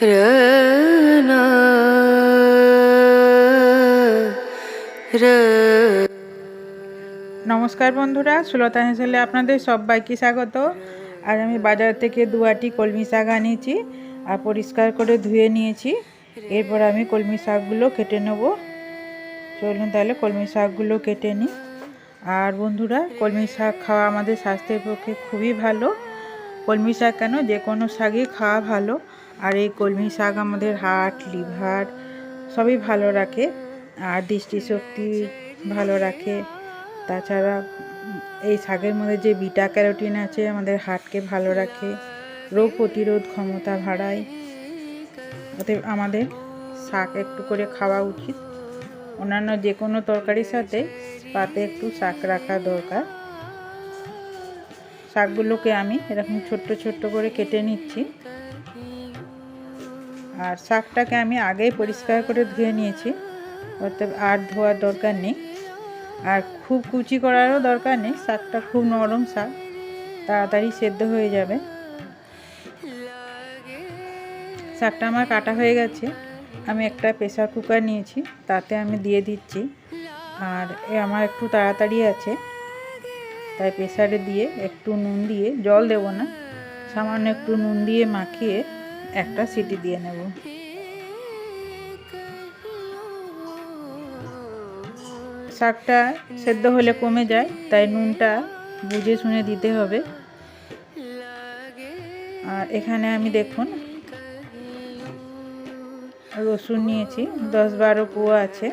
ranna নমস্কার বন্ধুরা, সুলতা হেসেলে আপনাদের সবাইকে স্বাগত। আর আমি বাজার থেকে 2 আটি কলমি শাক আনিয়েছি আর পরিষ্কার করে ধুয়ে নিয়েছি। এরপর আমি কলমি শাকগুলো কেটে নেব। চলুন তাহলে কলমি শাকগুলো কেটে নিই। আর বন্ধুরা, কলমি শাক খাওয়া আমাদের স্বাস্থ্যের পক্ষে খুবই ভালো। কলমি শাক কেন, যে কোনো শাকই খাওয়া ভালো। আর এই কলমি শাক আমাদের হার্ট, লিভার সবই ভালো রাখে আর দৃষ্টিশক্তি ভালো রাখে। তাছাড়া এই শাকের মধ্যে যে বিটা ক্যারোটিন আছে আমাদের হার্টকে ভালো রাখে, রোগ প্রতিরোধ ক্ষমতা বাড়ায়। অতএব আমাদের শাক একটু করে খাওয়া উচিত। অন্যান্য যে কোনো তরকারির সাথে পাতে একটু শাক রাখা দরকার। শাকগুলোকে আমি এরকম ছোট্ট ছোট্ট করে কেটে নিচ্ছি। আর শাকটাকে আমি আগেই পরিষ্কার করে ধুয়ে নিয়েছি, অতএব আর ধোয়ার দরকার নেই। আর খুব কুচি করারও দরকার নেই, শাকটা খুব নরম শাক, তাড়াতাড়ি সেদ্ধ হয়ে যাবে। শাকটা আমার কাটা হয়ে গেছে। আমি একটা প্রেসার কুকার নিয়েছি, তাতে আমি দিয়ে দিচ্ছি। আর আমার একটু তাড়াতাড়ি আছে, তাই প্রেসারে দিয়ে একটু নুন দিয়ে, জল দেব না, সামান্য একটু নুন দিয়ে মাখিয়ে একটা সিটি দিয়ে নেব। শাকটা সেদ্ধ হলে কমে যায়, তাই নুনটা বুঝে শুনে দিতে হবে। আর এখানে আমি দেখুন রসুন নিয়েছি, 10-12 কোয়া আছে।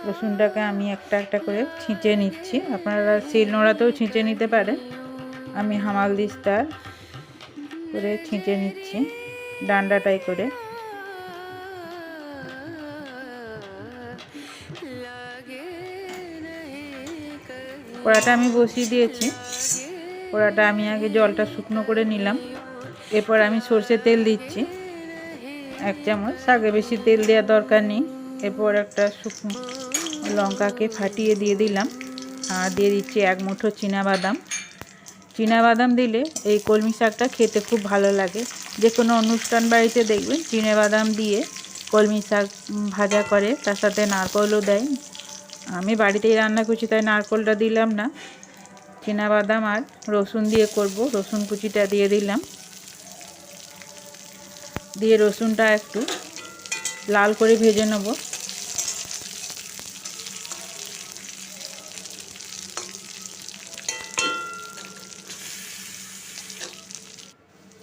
রসুনটাকে আমি একটা একটা করে ছিঁচে নিচ্ছি। আপনারা শিলনোড়াতেও ছিঁচে নিতে পারেন। আমি হামাল দিস্তার করে ছিঁচে নিচ্ছি ডান্ডাটাই করে। কড়াটা আমি বসিয়ে দিয়েছি। কড়াটা আমি আগে জলটা শুকনো করে নিলাম। এরপর আমি সরষের তেল দিচ্ছি 1 চামচ। শাকে বেশি তেল দেওয়ার দরকার নেই। এরপর একটা শুকনো লঙ্কাকে ফাটিয়ে দিয়ে দিলাম। আর দিয়ে দিচ্ছি 1 মুঠো বাদাম দিলে এই কলমি শাকটা খেতে খুব ভালো লাগে। যে কোনো অনুষ্ঠান বাড়িতে দেখবেন বাদাম দিয়ে কলমি শাক ভাজা করে, তার সাথে নারকেলও দেয়। আমি বাড়িতেই রান্না করছি, তাই নারকেলটা দিলাম না। বাদাম আর রসুন দিয়ে করব। রসুন কুচিটা দিয়ে দিলাম, দিয়ে রসুনটা একটু লাল করে ভেজে নেব।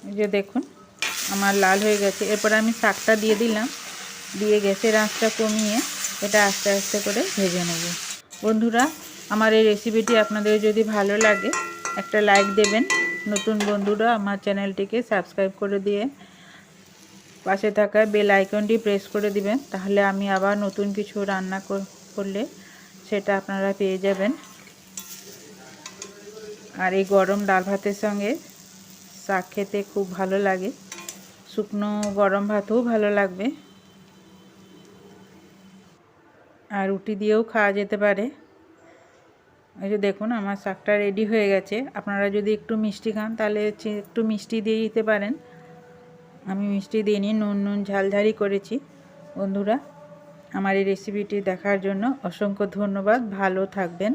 এই যে দেখুন আমার লাল হয়ে গেছে। এরপর আমি শাকটা দিয়ে দিলাম, দিয়ে গ্যাসের আঁচটা কমিয়ে এটা আস্তে আস্তে করে ভেজে নেব। বন্ধুরা, আমার এই রেসিপিটি আপনাদের যদি ভালো লাগে একটা লাইক দেবেন। নতুন বন্ধুরা আমার চ্যানেলটিকে সাবস্ক্রাইব করে দিয়ে পাশে থাকা বেল আইকনটি প্রেস করে দিবেন, তাহলে আমি আবার নতুন কিছু রান্না করলে সেটা আপনারা পেয়ে যাবেন। আর এই গরম ডাল ভাতের সঙ্গে শাক খেতে খুব ভালো লাগে। শুকনো গরম ভাতও ভালো লাগবে, আর রুটি দিয়েও খাওয়া যেতে পারে। এই যে দেখুন আমার শাকটা রেডি হয়ে গেছে। আপনারা যদি একটু মিষ্টি খান তাহলে একটু মিষ্টি দিয়ে দিতে পারেন। আমি মিষ্টি দিইনি, নুন ঝালঝালি করেছি। বন্ধুরা, আমার এই রেসিপিটি দেখার জন্য অসংখ্য ধন্যবাদ। ভালো থাকবেন।